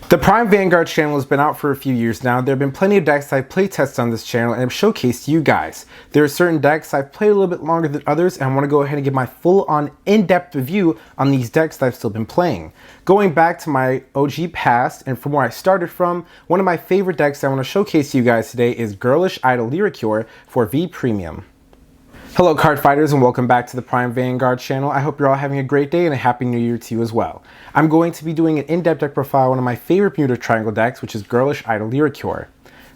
The Prime Vanguard channel has been out for a few years now. There have been plenty of decks I've playtested on this channel and have showcased to you guys. There are certain decks I've played a little bit longer than others, and I want to go ahead and give my full-on in-depth review on these decks that I've still been playing. Going back to my OG past and from where I started from, one of my favorite decks I want to showcase to you guys today is Girlish Idol Lyriqour for V Premium. Hello card fighters, and welcome back to the Prime Vanguard channel. I hope you're all having a great day and a happy new year to you as well. I'm going to be doing an in-depth deck profile on one of my favorite Bermuda Triangle decks, which is Girlish Idol Lyriqour.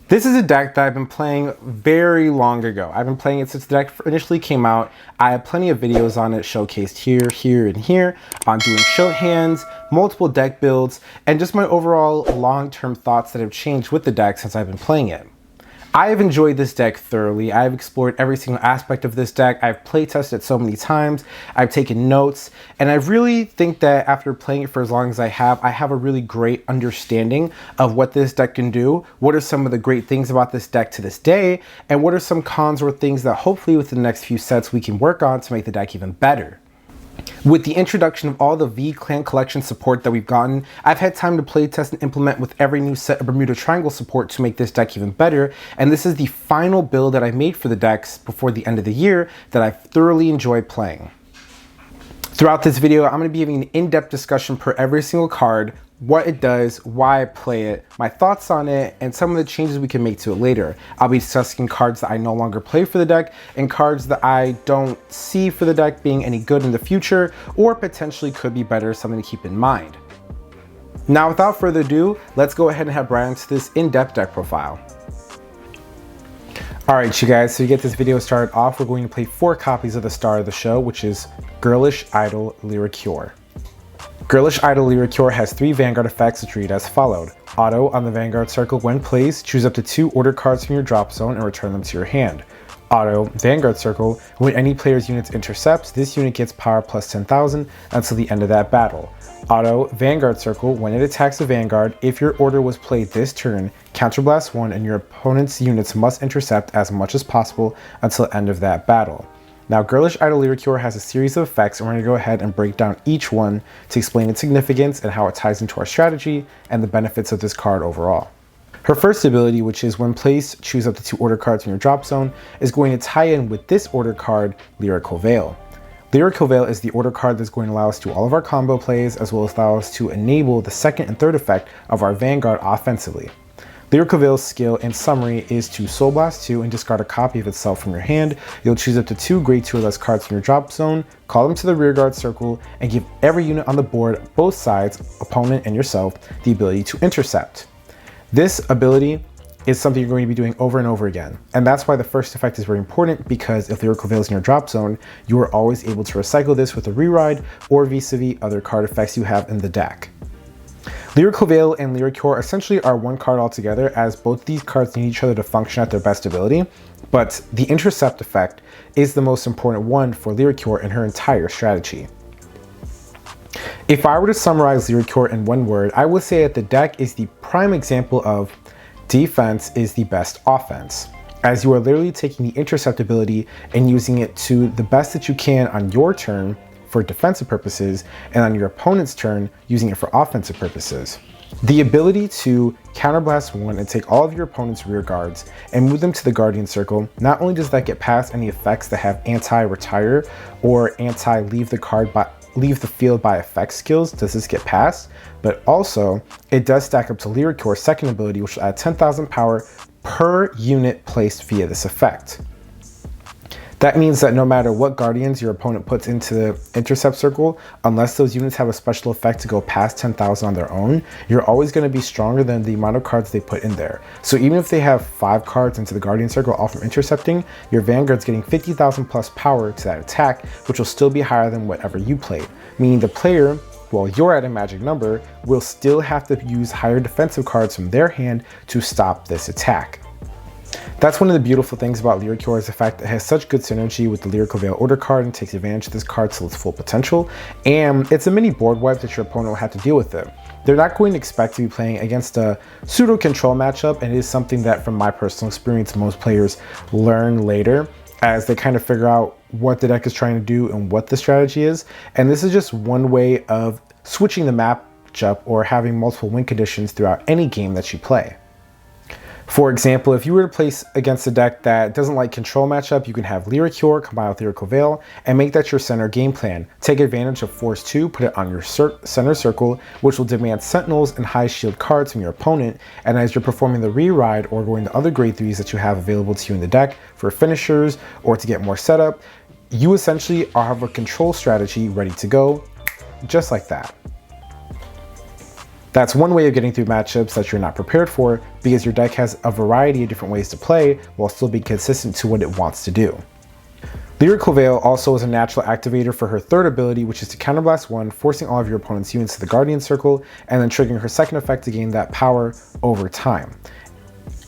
This is a deck that I've been playing very long ago. I've been playing it since the deck initially came out. I have plenty of videos on it showcased here, and here on doing show hands, multiple deck builds, and just my overall long-term thoughts that have changed with the deck since I've been playing it. I have enjoyed this deck thoroughly. I've explored every single aspect of this deck. I've playtested it so many times. I've taken notes, and I really think that after playing it for as long as I have a really great understanding of what this deck can do, what are some of the great things about this deck to this day, and what are some cons or things that hopefully within the next few sets we can work on to make the deck even better. With the introduction of all the V-Clan Collection support that we've gotten, I've had time to playtest and implement with every new set of Bermuda Triangle support to make this deck even better, and this is the final build that I made for the decks before the end of the year that I thoroughly enjoy playing. Throughout this video, I'm going to be giving an in-depth discussion per every single card, what it does, why I play it, my thoughts on it, and some of the changes we can make to it later. I'll be discussing cards that I no longer play for the deck and cards that I don't see for the deck being any good in the future or potentially could be better, something to keep in mind. Now, without further ado, let's go ahead and head right into this in-depth deck profile. Alright you guys, so to get this video started off, we're going to play 4 copies of the star of the show, which is Girlish Idol Lyriqour. Girlish Idol Lyriqour has 3 Vanguard effects which read as followed. Auto, on the Vanguard circle when placed, choose up to 2 order cards from your drop zone and return them to your hand. Auto, Vanguard circle, when any player's units intercepts, this unit gets power plus 10,000 until the end of that battle. Auto, Vanguard circle, when it attacks a Vanguard, if your order was played this turn, counterblast 1 and your opponent's units must intercept as much as possible until the end of that battle. Now, Girlish Idol Lyriqour has a series of effects, and we're going to go ahead and break down each one to explain its significance and how it ties into our strategy and the benefits of this card overall. Her first ability, which is when placed, choose up to 2 order cards in your drop zone, is going to tie in with this order card, Lyriqour. Lyriqour is the order card that's going to allow us to do all of our combo plays, as well as allow us to enable the second and third effect of our Vanguard offensively. Lyriqour's skill in summary is to Soul Blast 2 and discard a copy of itself from your hand. You'll choose up to 2 grade 2 or less cards from your drop zone, call them to the rear guard circle, and give every unit on the board, both sides, opponent and yourself, the ability to intercept. This ability is something you're going to be doing over and over again. And that's why the first effect is very important, because if Lyriqour is in your drop zone, you are always able to recycle this with a reride or vis-a-vis other card effects you have in the deck. Lyriqour and Lyriqour essentially are one card altogether, as both these cards need each other to function at their best ability, but the intercept effect is the most important one for Lyriqour and her entire strategy. If I were to summarize Lyriqour in one word, I would say that the deck is the prime example of defense is the best offense, as you are literally taking the intercept ability and using it to the best that you can on your turn for defensive purposes, and on your opponent's turn using it for offensive purposes. The ability to counterblast 1 and take all of your opponent's rear guards and move them to the Guardian Circle, not only does that get past any effects that have anti-retire or anti-leave the field by effect skills, does this get past, but also it does stack up to Lyriqour's second ability, which will add 10,000 power per unit placed via this effect. That means that no matter what guardians your opponent puts into the intercept circle, unless those units have a special effect to go past 10,000 on their own, you're always going to be stronger than the amount of cards they put in there. So even if they have 5 cards into the guardian circle all from intercepting, your Vanguard's getting 50,000 plus power to that attack, which will still be higher than whatever you played. Meaning the player, while you're at a magic number, will still have to use higher defensive cards from their hand to stop this attack. That's one of the beautiful things about Lyriqour, is the fact that it has such good synergy with the Lyriqour order card and takes advantage of this card to its full potential, and it's a mini board wipe that your opponent will have to deal with it. They're not going to expect to be playing against a pseudo control matchup, and it is something that from my personal experience most players learn later as they kind of figure out what the deck is trying to do and what the strategy is, and this is just one way of switching the map matchup or having multiple win conditions throughout any game that you play. For example, if you were to place against a deck that doesn't like control matchup, you can have Lyriqour combine with Coval and make that your center game plan. Take advantage of Force 2, put it on your center circle, which will demand Sentinels and high shield cards from your opponent, and as you're performing the re-ride or going to other grade 3s that you have available to you in the deck for finishers or to get more setup, you essentially have a control strategy ready to go, just like that. That's one way of getting through matchups that you're not prepared for, because your deck has a variety of different ways to play while still being consistent to what it wants to do. Lyriqour also is a natural activator for her third ability, which is to counterblast 1, forcing all of your opponent's units to the Guardian Circle, and then triggering her second effect to gain that power over time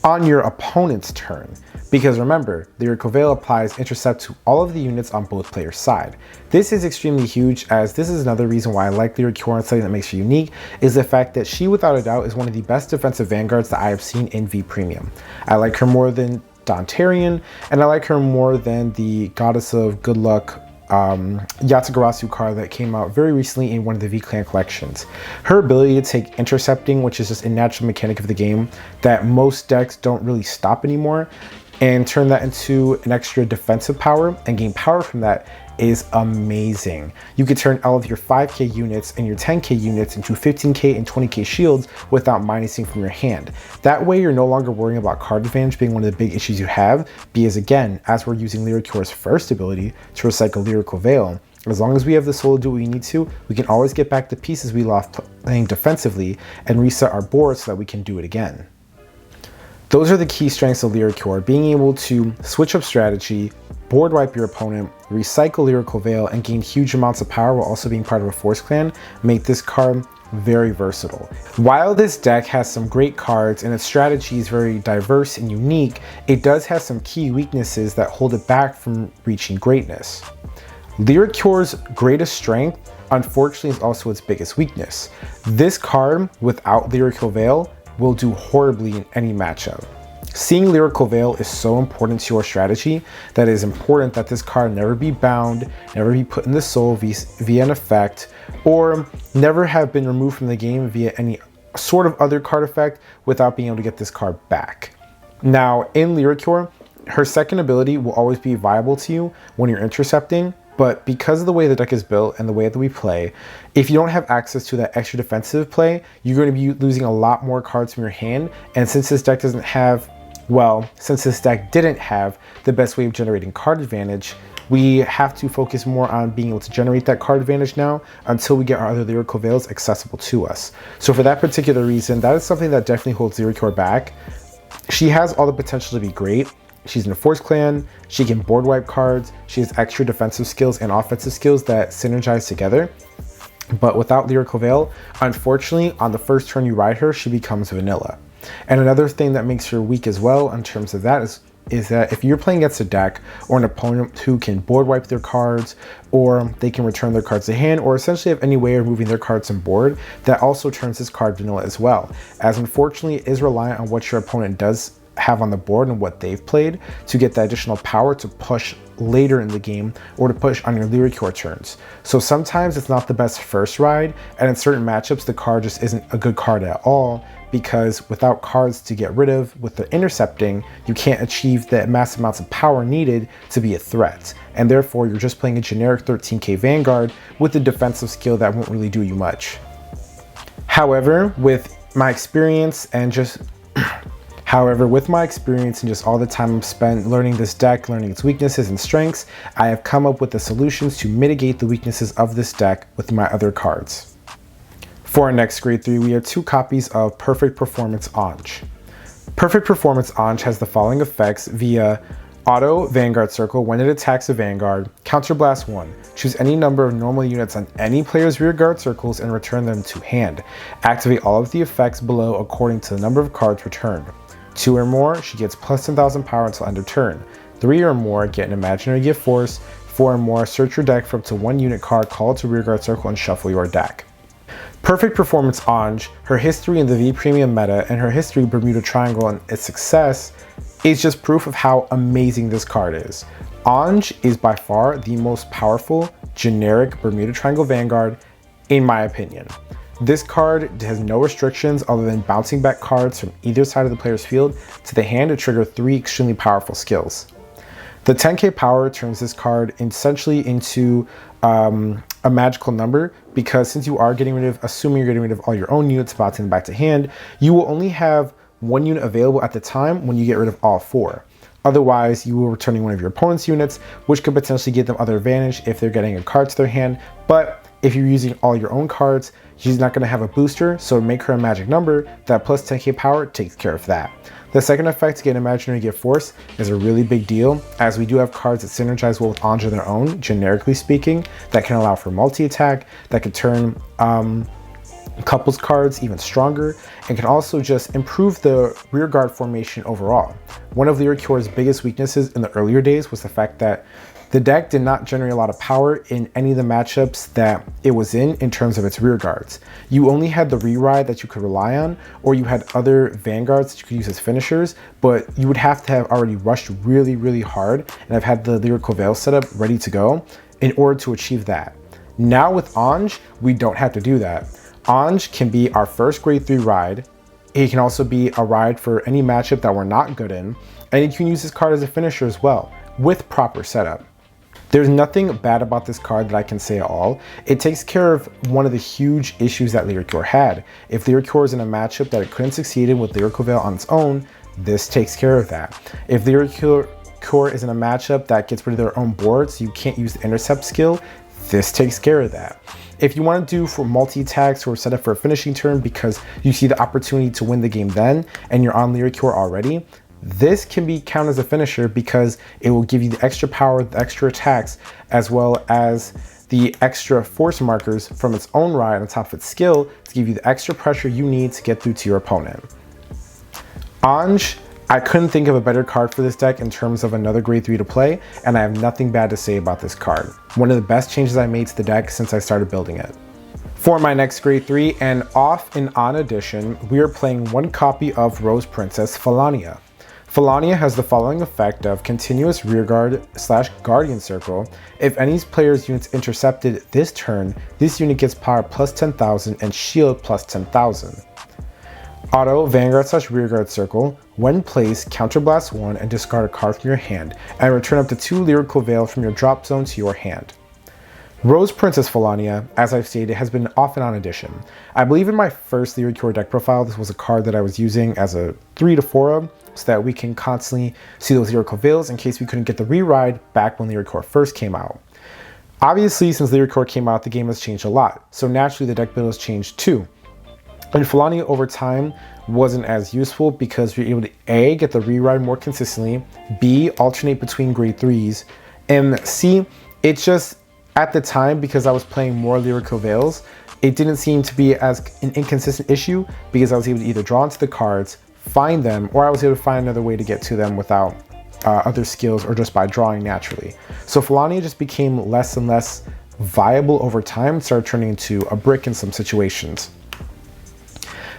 on your opponent's turn. Because remember, Lyriqour applies intercept to all of the units on both players' side. This is extremely huge, as this is another reason why I like Lyriqour, and something that makes her unique is the fact that she without a doubt is one of the best defensive vanguards that I have seen in V Premium. I like her more than Dontarian, and I like her more than the Goddess of Good Luck Yatagarasu card that came out very recently in one of the V-Clan collections. Her ability to take intercepting, which is just a natural mechanic of the game that most decks don't really stop anymore, and turn that into an extra defensive power and gain power from that is amazing. You could turn all of your 5k units and your 10k units into 15k and 20k shields without minusing from your hand. That way you're no longer worrying about card advantage being one of the big issues you have, because again, as we're using Lyriqour's first ability to recycle Lyriqour, as long as we have the soul to do what we need to, we can always get back the pieces we lost playing defensively and reset our board so that we can do it again. Those are the key strengths of Lyriqour: being able to switch up strategy, board wipe your opponent, recycle Lyriqour, and gain huge amounts of power while also being part of a force clan, make this card very versatile. While this deck has some great cards and its strategy is very diverse and unique, it does have some key weaknesses that hold it back from reaching greatness. Lyriqour's greatest strength, unfortunately, is also its biggest weakness. This card, without Lyriqour, will do horribly in any matchup. Seeing Lyriqour is so important to your strategy that it is important that this card never be bound, never be put in the soul via an effect, or never have been removed from the game via any sort of other card effect without being able to get this card back. Now, in Lyriqour, her second ability will always be viable to you when you're intercepting, but because of the way the deck is built and the way that we play, if you don't have access to that extra defensive play, you're going to be losing a lot more cards from your hand. And since this deck didn't have the best way of generating card advantage, we have to focus more on being able to generate that card advantage now until we get our other Lyriqour accessible to us. So for that particular reason, that is something that definitely holds Lyriqour back. She has all the potential to be great. She's in a force clan, she can board wipe cards, she has extra defensive skills and offensive skills that synergize together. But without Lyriqour, unfortunately, on the first turn you ride her, she becomes vanilla. And another thing that makes her weak as well in terms of that is that if you're playing against a deck or an opponent who can board wipe their cards, or they can return their cards to hand, or essentially have any way of moving their cards on board, that also turns this card vanilla as well, as unfortunately it is reliant on what your opponent does have on the board and what they've played to get that additional power to push later in the game or to push on your Lyriqour turns. So sometimes it's not the best first ride, and in certain matchups the card just isn't a good card at all, because without cards to get rid of with the intercepting, you can't achieve the massive amounts of power needed to be a threat, and therefore you're just playing a generic 13k Vanguard with a defensive skill that won't really do you much. However, with my experience and just all the time I've spent learning this deck, learning its weaknesses and strengths, I have come up with the solutions to mitigate the weaknesses of this deck with my other cards. For our next grade 3, we have 2 copies of Perfect Performance Ange. Perfect Performance Ange has the following effects via Auto Vanguard Circle. When it attacks a Vanguard, counterblast 1. Choose any number of normal units on any player's rear guard circles and return them to hand. Activate all of the effects below according to the number of cards returned. 2 or more, she gets plus 10,000 power until end of turn. 3 or more, get an imaginary gift force. 4 or more, search your deck for up to 1 unit card, call it to rear guard circle, and shuffle your deck. Perfect Performance Ange, her history in the V Premium meta, and her history Bermuda Triangle and its success is just proof of how amazing this card is. Ange is by far the most powerful generic Bermuda Triangle Vanguard, in my opinion. This card has no restrictions other than bouncing back cards from either side of the player's field to the hand to trigger 3 extremely powerful skills. The 10k power turns this card essentially into a magical number, because since you are assuming you're getting rid of all your own units bouncing back to hand, you will only have 1 unit available at the time when you get rid of all 4. Otherwise, you will returning one of your opponent's units, which could potentially give them other advantage if they're getting a card to their hand. But if you're using all your own cards, she's not going to have a booster, so make her a magic number. That plus 10k power takes care of that. The second effect to get Imaginary Gift Force is a really big deal, as we do have cards that synergize well with Anj on their own, generically speaking, that can allow for multi-attack, that could turn couples cards even stronger, and can also just improve the rearguard formation overall. One of Lyriqueur's biggest weaknesses in the earlier days was the fact that the deck did not generate a lot of power in any of the matchups that it was in terms of its rearguards. You only had the re-ride that you could rely on, or you had other vanguards that you could use as finishers, but you would have to have already rushed really, really hard and have had the Lyric Coval setup ready to go in order to achieve that. Now with Anj, we don't have to do that. Anj can be our first grade 3 ride. It can also be a ride for any matchup that we're not good in, and you can use this card as a finisher as well, with proper setup. There's nothing bad about this card that I can say at all. It takes care of one of the huge issues that Lyriqour had. If Lyriqour is in a matchup that it couldn't succeed in with Lyricoval on its own, this takes care of that. If Lyriqour is in a matchup that gets rid of their own board, so you can't use the intercept skill, this takes care of that. If you want to do for multi-attacks or set up for a finishing turn because you see the opportunity to win the game then, and you're on Lyriqour already, this can be counted as a finisher because it will give you the extra power, the extra attacks, as well as the extra force markers from its own ride on top of its skill to give you the extra pressure you need to get through to your opponent. Anj, I couldn't think of a better card for this deck in terms of another grade 3 to play, and I have nothing bad to say about this card. One of the best changes I made to the deck since I started building it. For my next grade 3 and off in On edition, we are playing 1 copy of Rose Princess Falania. Falania has the following effect of continuous rearguard / guardian circle. If any player's units intercepted this turn, this unit gets power plus 10,000 and shield plus 10,000. Auto Vanguard / rearguard circle. When placed, counterblast 1 and discard a card from your hand, and return up to 2 Lyrical Veil from your drop zone to your hand. Rose Princess Falania, as I've stated, has been off and on edition. I believe in my first Lyriqour deck profile, this was a card that I was using as a 3 to 4 of, so that we can constantly see those Lyrical Veils in case we couldn't get the re-ride back when Lyriqour first came out. Obviously, since Lyriqour came out, the game has changed a lot, so naturally the deck build has changed too. And Falania over time wasn't as useful because you're able to A, get the re-ride more consistently, B, alternate between grade 3s, and C, it just, at the time, because I was playing more Lyrical Veils, it didn't seem to be as an inconsistent issue because I was able to either draw into the cards, find them, or I was able to find another way to get to them without other skills or just by drawing naturally. So Falania just became less and less viable over time, started turning into a brick in some situations.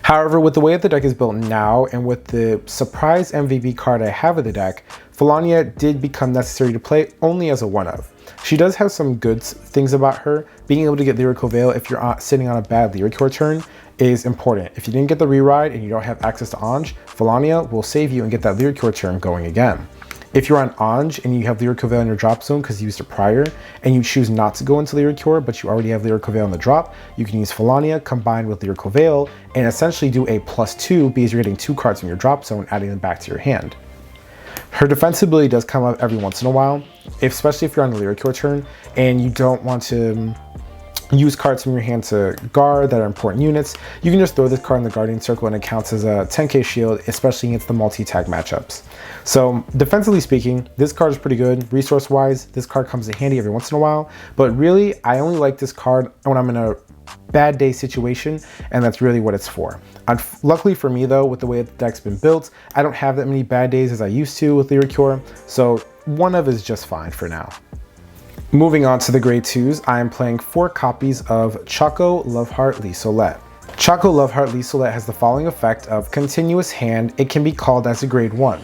However, with the way that the deck is built now and with the surprise MVP card I have of the deck, Falania did become necessary to play only as a one-of. She does have some good things about her. Being able to get Lyrical Veil if you're sitting on a bad Lyriqour turn is important. If you didn't get the re-ride and you don't have access to Anj, Falania will save you and get that Lyriqour turn going again. If you're on Anj and you have Lyrical Veil in your drop zone because you used it prior, and you choose not to go into Lyriqour but you already have Lyrical Veil in the drop, you can use Falania combined with Lyrical Veil and essentially do a +2 because you're getting 2 cards from your drop zone, adding them back to your hand. Her defensibility does come up every once in a while, especially if you're on the Lyriqour turn and you don't want to use cards from your hand to guard that are important units. You can just throw this card in the Guardian Circle and it counts as a 10k shield, especially against the multi-tag matchups. So defensively speaking, this card is pretty good. Resource-wise, this card comes in handy every once in a while, but really, I only like this card when I'm in a bad day situation, and that's really what it's for. Luckily for me though, with the way the deck's been built, I don't have that many bad days as I used to with Lyriqour, so one of is just fine for now. Moving on to the grade 2s, I am playing 4 copies of Choco Loveheart Lisolette. Choco Loveheart Lisolette has the following effect of continuous hand. It can be called as a grade 1.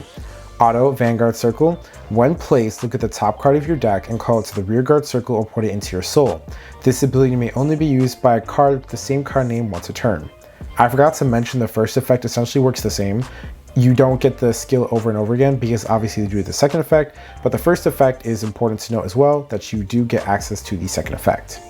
Auto Vanguard Circle. When placed, look at the top card of your deck and call it to the rear guard circle or put it into your soul. This ability may only be used by a card with the same card name once a turn. I forgot to mention the first effect essentially works the same. You don't get the skill over and over again because obviously you do the second effect, but the first effect is important to note as well, that you do get access to the second effect.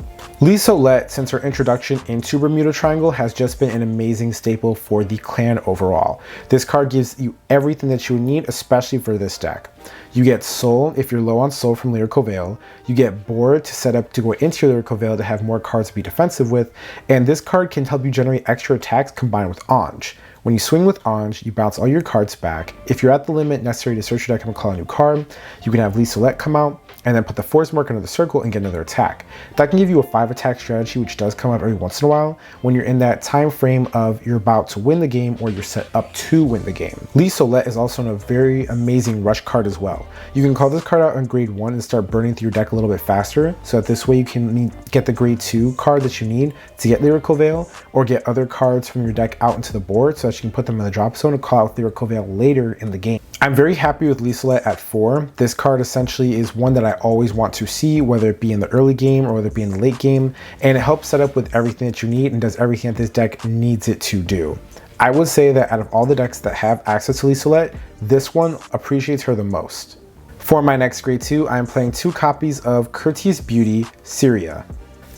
Lyriqour, since her introduction into Bermuda Triangle, has just been an amazing staple for the clan overall. This card gives you everything that you need, especially for this deck. You get Soul if you're low on Soul from Lyriqour. You get Board to set up to go into your Lyriqour to have more cards to be defensive with, and this card can help you generate extra attacks combined with Ange. When you swing with Ange, you bounce all your cards back. If you're at the limit necessary to search your deck and call a new card, you can have Lyriqour come out and then put the force mark under the circle and get another attack. That can give you a 5 attack strategy, which does come out every once in a while when you're in that time frame of you're about to win the game or you're set up to win the game. Lyriqour is also a very amazing rush card as well. You can call this card out on grade 1 and start burning through your deck a little bit faster, so that this way you can get the grade 2 card that you need to get Lyriqour, or get other cards from your deck out into the board so that you can put them in the drop zone and call out Lyriqour later in the game. I'm very happy with Lyriqour at 4. This card essentially is one that I always want to see, whether it be in the early game or whether it be in the late game, and it helps set up with everything that you need and does everything that this deck needs it to do. I would say that out of all the decks that have access to Lyriqour, this one appreciates her the most. For my next grade 2, I am playing 2 copies of Courteous Beauty Syria.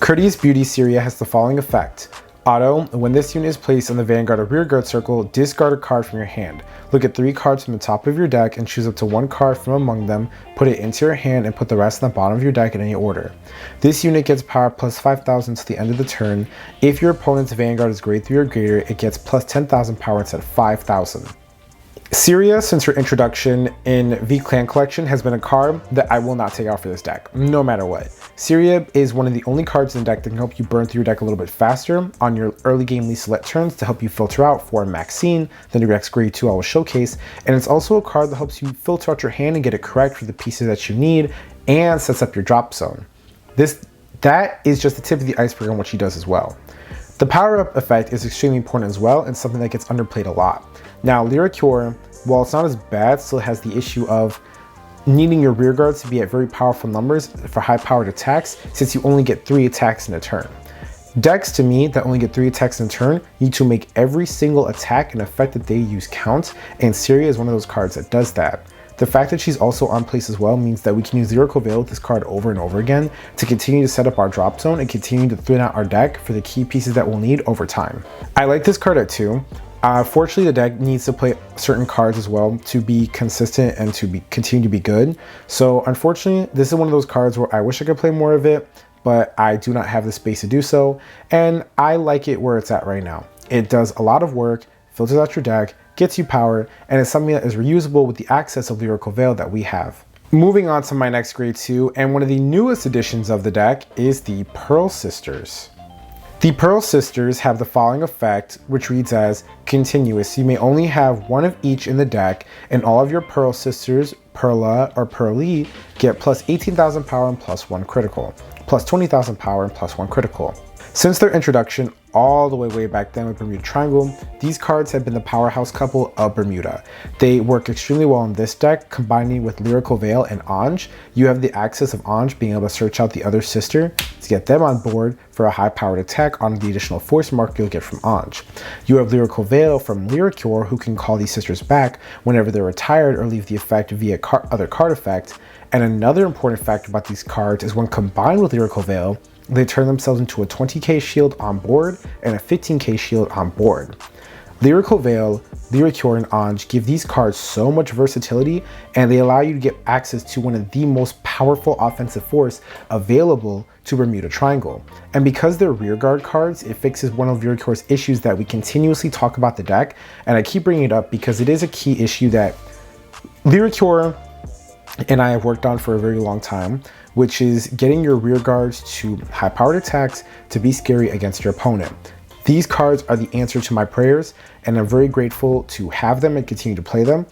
Courteous Beauty Syria has the following effect. Auto, when this unit is placed in the Vanguard or rear guard circle, discard a card from your hand. Look at 3 cards from the top of your deck and choose up to 1 card from among them, put it into your hand and put the rest in the bottom of your deck in any order. This unit gets power plus 5,000 to the end of the turn. If your opponent's Vanguard is grade 3 or greater, it gets plus 10,000 power instead of 5,000. Syria, since her introduction in V Clan Collection, has been a card that I will not take out for this deck, no matter what. Syria is one of the only cards in the deck that can help you burn through your deck a little bit faster on your early game Lyriqour turns to help you filter out for Maxine, then your next grade 2 I will showcase, and it's also a card that helps you filter out your hand and get it correct for the pieces that you need and sets up your drop zone. That is just the tip of the iceberg on what she does as well. The power-up effect is extremely important as well and something that gets underplayed a lot. Now, Lyriqour, while it's not as bad, still has the issue of needing your rear guards to be at very powerful numbers for high-powered attacks, since you only get 3 attacks in a turn. Decks, to me, that only get 3 attacks in a turn need to make every single attack and effect that they use count, and Syria is one of those cards that does that. The fact that she's also on place as well means that we can use Lyriqour with this card over and over again to continue to set up our drop zone and continue to thin out our deck for the key pieces that we'll need over time. I like this card at 2. Fortunately, the deck needs to play certain cards as well to be consistent and to continue to be good. So unfortunately, this is one of those cards where I wish I could play more of it, but I do not have the space to do so. And I like it where it's at right now. It does a lot of work, filters out your deck, gets you power, and it's something that is reusable with the access of Lyriqour that we have. Moving on to my next grade 2, and one of the newest additions of the deck is the Pearl Sisters. The Pearl Sisters have the following effect, which reads as continuous. You may only have 1 of each in the deck, and all of your Pearl Sisters, Perla or Pearly, get plus 18,000 power and plus 1 critical, plus 20,000 power and plus 1 critical. Since their introduction all the way back then with Bermuda Triangle, these cards have been the powerhouse couple of Bermuda. They work extremely well in this deck, combining with Lyriqour and Ange. You have the access of Ange being able to search out the other sister to get them on board for a high-powered attack on the additional force mark you'll get from Ange. You have Lyriqour from Lyriqour, who can call these sisters back whenever they're retired or leave the effect via other card effect. And another important fact about these cards is when combined with Lyriqour, they turn themselves into a 20k shield on board and a 15k shield on board. Lyriqour, Lyriqour, and Ange give these cards so much versatility, and they allow you to get access to one of the most powerful offensive force available to Bermuda Triangle. And because they're rearguard cards, it fixes one of Lyriqour's issues that we continuously talk about the deck, and I keep bringing it up because it is a key issue that Lyriqour and I have worked on for a very long time, which is getting your rear guards to high-powered attacks to be scary against your opponent. These cards are the answer to my prayers, and I'm very grateful to have them and continue to play them.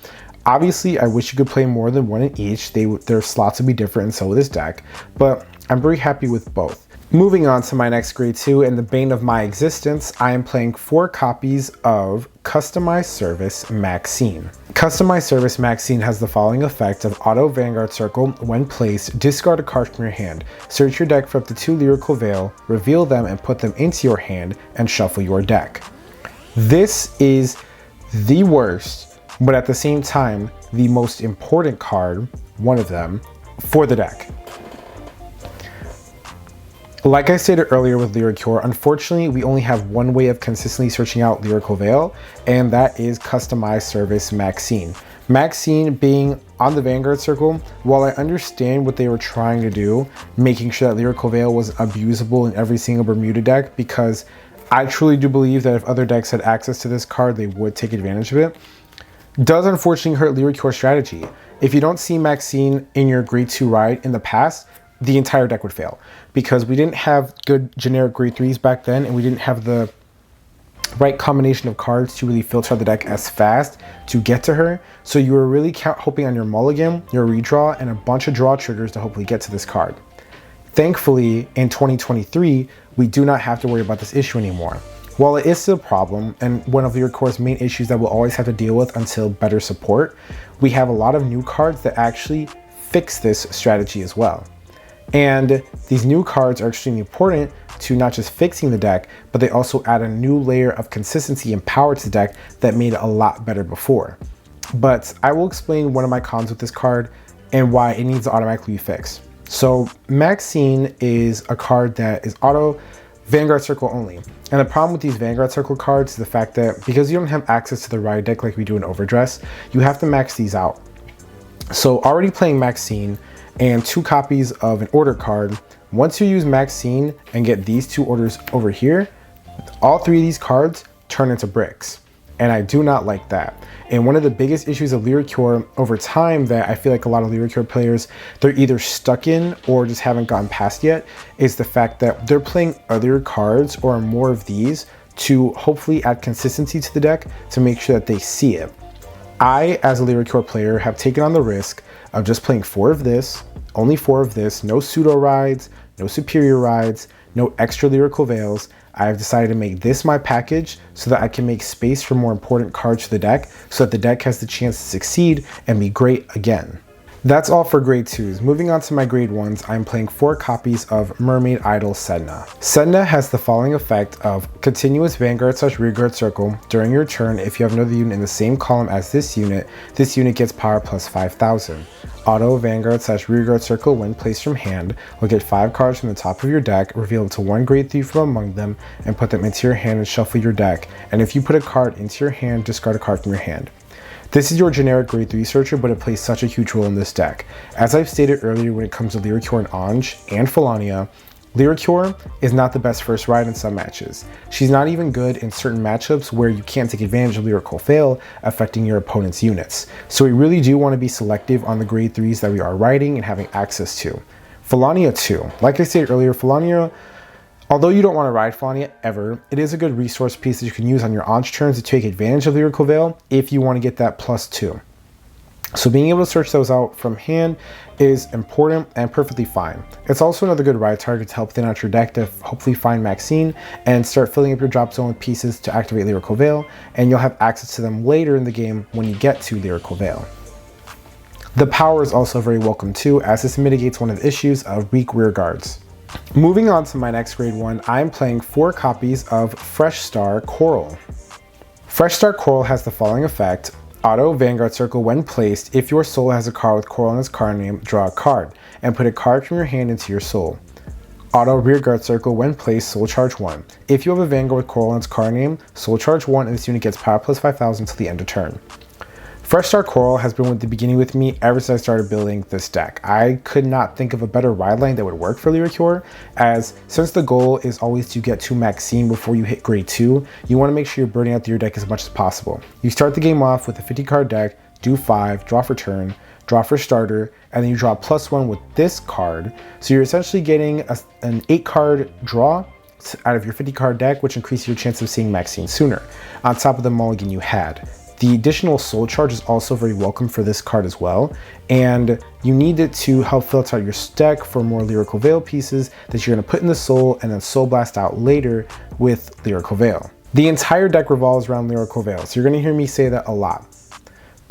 Obviously, I wish you could play more than 1 in each. Their slots would be different, and so would this deck, but I'm very happy with both. Moving on to my next grade 2 and the bane of my existence, I am playing 4 copies of Customized Service Maxine. Customized Service Maxine has the following effect of auto Vanguard Circle. When placed, discard a card from your hand, search your deck for up to 2 Lyrical Veil, reveal them and put them into your hand, and shuffle your deck. This is the worst, but at the same time, the most important card, one of them, for the deck. Like I stated earlier with Lyriqour, unfortunately, we only have one way of consistently searching out Lyrical Veil, and that is Customized Service Maxine. Maxine being on the Vanguard Circle, while I understand what they were trying to do, making sure that Lyrical Veil was abusable in every single Bermuda deck, because I truly do believe that if other decks had access to this card, they would take advantage of it, does unfortunately hurt Lyriqour's strategy. If you don't see Maxine in your grade 2 ride in the past, the entire deck would fail, because we didn't have good generic grade 3s back then, and we didn't have the right combination of cards to really filter out the deck as fast to get to her. So you were really hoping on your mulligan, your redraw, and a bunch of draw triggers to hopefully get to this card. Thankfully, in 2023, we do not have to worry about this issue anymore. While it is still a problem, and one of Lyriqour's main issues that we'll always have to deal with until better support, we have a lot of new cards that actually fix this strategy as well. And these new cards are extremely important to not just fixing the deck, but they also add a new layer of consistency and power to the deck that made it a lot better before. But I will explain one of my cons with this card and why it needs to automatically be fixed. So Maxine is a card that is auto Vanguard Circle only. And the problem with these Vanguard Circle cards is the fact that because you don't have access to the ride deck like we do in Overdress, you have to max these out. So already playing Maxine and 2 copies of an order card, once you use Maxine and get these 2 orders over here, all 3 of these cards turn into bricks. And I do not like that. And one of the biggest issues of Lyriqour over time that I feel like a lot of Lyriqour players, they're either stuck in or just haven't gotten past yet, is the fact that they're playing other cards or more of these to hopefully add consistency to the deck to make sure that they see it. I, as a Lyriqour player, have taken on the risk of just playing 4 of this, only 4 of this, no pseudo rides, no superior rides, no extra Lyrical Veils. I have decided to make this my package so that I can make space for more important cards to the deck so that the deck has the chance to succeed and be great again. That's all for grade 2s. Moving on to my grade 1s, I'm playing 4 copies of Mermaid Idol Sedna. Sedna has the following effect of continuous Vanguard/Rearguard Circle. During your turn, if you have another unit in the same column as this unit gets power plus 5,000. Auto Vanguard/Rearguard Circle when placed from hand. Look at 5 cards from the top of your deck, reveal up to 1 grade 3 from among them, and put them into your hand and shuffle your deck. And if you put a card into your hand, discard a card from your hand. This is your generic grade 3 searcher, but it plays such a huge role in this deck. As I've stated earlier when it comes to Lyriqour and Ange and Falania, Lyriqour is not the best first ride in some matches. She's not even good in certain matchups where you can't take advantage of Lyrical Fail affecting your opponent's units. So we really do want to be selective on the grade 3s that we are riding and having access to. Falania too. Like I stated earlier, Falania, although you don't want to ride Falania ever, it is a good resource piece that you can use on your Ange turns to take advantage of Lyrical Veil if you want to get that +2. So being able to search those out from hand is important and perfectly fine. It's also another good ride target to help thin out your deck to hopefully find Maxine and start filling up your drop zone with pieces to activate Lyrical Veil, and you'll have access to them later in the game when you get to Lyrical Veil. The power is also very welcome too, as this mitigates one of the issues of weak rear guards. Moving on to my next grade 1, I'm playing 4 copies of Fresh Star Coral. Fresh Star Coral has the following effect. Auto Vanguard Circle when placed. If your soul has a card with Coral in its card name, draw a card and put a card from your hand into your soul. Auto Rearguard Circle when placed, soul charge 1. If you have a Vanguard with Coral in its card name, soul charge 1 and this unit gets power plus 5,000 till the end of turn. Fresh Star Coral has been with the beginning with me ever since I started building this deck. I could not think of a better ride line that would work for Lyriqour, as since the goal is always to get to Maxine before you hit grade 2, you want to make sure you're burning out your deck as much as possible. You start the game off with a 50 card deck, do 5, draw for turn, draw for starter, and then you draw +1 with this card. So you're essentially getting an 8 card draw out of your 50 card deck, which increases your chance of seeing Maxine sooner, on top of the mulligan you had. The additional soul charge is also very welcome for this card as well, and you need it to help filter out your deck for more Lyrical Veil pieces that you're going to put in the soul and then soul blast out later with Lyrical Veil. The entire deck revolves around Lyrical Veil, so you're going to hear me say that a lot.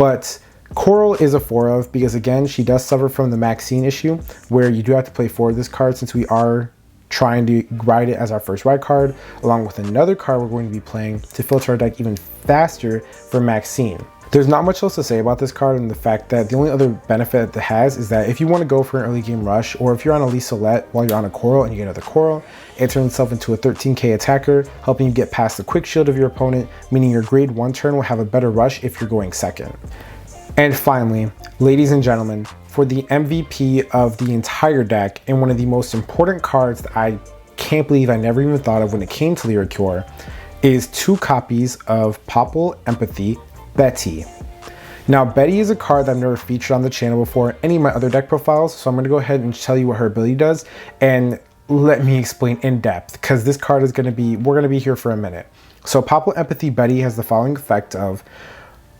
But Coral is a 4 of, because again, she does suffer from the Maxine issue, where you do have to play 4 of this card, since we are trying to ride it as our first ride card, along with another card we're going to be playing to filter our deck even faster for Maxine. There's not much else to say about this card, and the fact that the only other benefit it has is that if you want to go for an early game rush, or if you're on a Lisolette while you're on a Coral and you get another Coral, it turns itself into a 13k attacker, helping you get past the quick shield of your opponent, meaning your grade 1 turn will have a better rush if you're going second. And finally, ladies and gentlemen, for the MVP of the entire deck, and one of the most important cards that I can't believe I never even thought of when it came to Lyriqour, is 2 copies of Popple Empathy Bettie. Now, Bettie is a card that I've never featured on the channel before any of my other deck profiles, so I'm going to go ahead and tell you what her ability does, and let me explain in depth, because this card is going to be, we're going to be here for a minute. So Popple Empathy Bettie has the following effect of: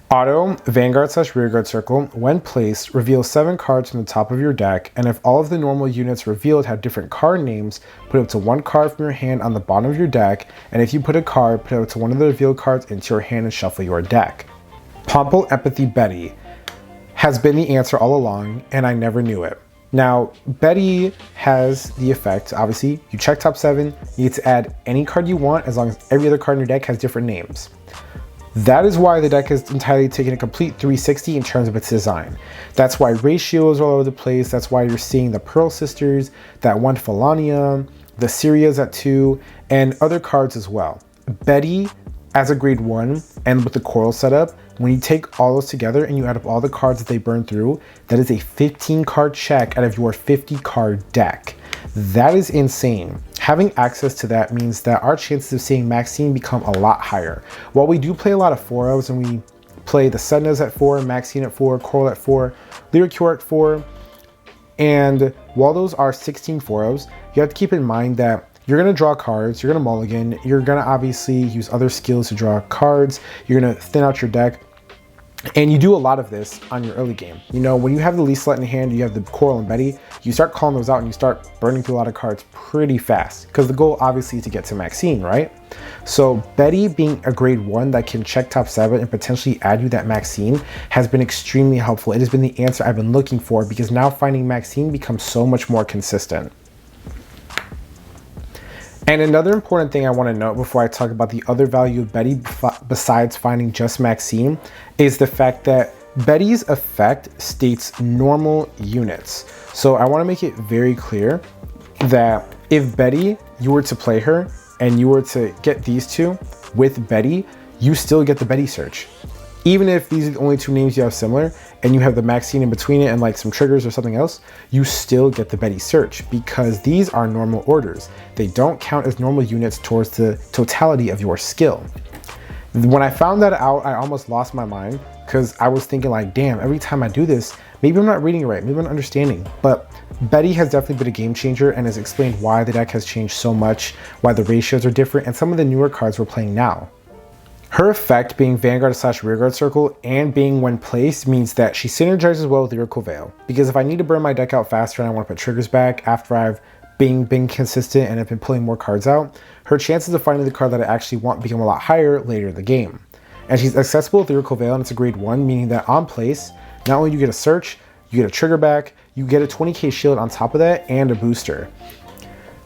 auto Vanguard/Rearguard circle, when placed, reveal 7 cards from the top of your deck, and if all of the normal units revealed have different card names, put up to 1 card from your hand on the bottom of your deck, and if you put a card, put up to 1 of the revealed cards into your hand and shuffle your deck. Popple Empathy Bettie has been the answer all along, and I never knew it. Now, Bettie has the effect, obviously, you check top 7, you get to add any card you want as long as every other card in your deck has different names. That is why the deck has entirely taken a complete 360 in terms of its design. That's why ratios are all over the place. That's why you're seeing the Pearl Sisters, that one Felania, the Syrias at 2, and other cards as well. Bettie, as a grade 1, and with the Coral setup, when you take all those together and you add up all the cards that they burn through, that is a 15 card check out of your 50 card deck. That is insane. Having access to that means that our chances of seeing Maxine become a lot higher. While we do play a lot of 4-ofs, and we play the Sednas at 4, Maxine at 4, Coral at 4, Lyriqour at 4, and while those are 16 4-ofs, you have to keep in mind that you're going to draw cards, you're going to mulligan, you're going to obviously use other skills to draw cards, you're going to thin out your deck. And you do a lot of this on your early game. You know, when you have the Lisolette in hand, you have the Coral and Bettie, you start calling those out and you start burning through a lot of cards pretty fast, because the goal obviously is to get to Maxine, right? So Bettie being a grade 1 that can check top 7 and potentially add you that Maxine has been extremely helpful. It has been the answer I've been looking for, because now finding Maxine becomes so much more consistent. And another important thing I want to note before I talk about the other value of Bettie besides finding just Maxine is the fact that Bettie's effect states normal units. So I want to make it very clear that if Bettie, you were to play her and you were to get these 2 with Bettie, you still get the Bettie search. Even if these are the only 2 names you have similar and you have the Maxine in between it and like some triggers or something else, you still get the Bettie search, because these are normal orders. They don't count as normal units towards the totality of your skill. When I found that out, I almost lost my mind, because I was thinking like, damn, every time I do this, maybe I'm not reading it right, maybe I'm not understanding. But Bettie has definitely been a game changer and has explained why the deck has changed so much, why the ratios are different, and some of the newer cards we're playing now. Her effect being Vanguard/Rearguard circle and being when placed means that she synergizes well with Coval. Because if I need to burn my deck out faster and I want to put triggers back after I've been consistent and have been pulling more cards out, her chances of finding the card that I actually want become a lot higher later in the game. And she's accessible with Coval, and it's a grade 1, meaning that on place, not only do you get a search, you get a trigger back, you get a 20k shield on top of that, and a booster.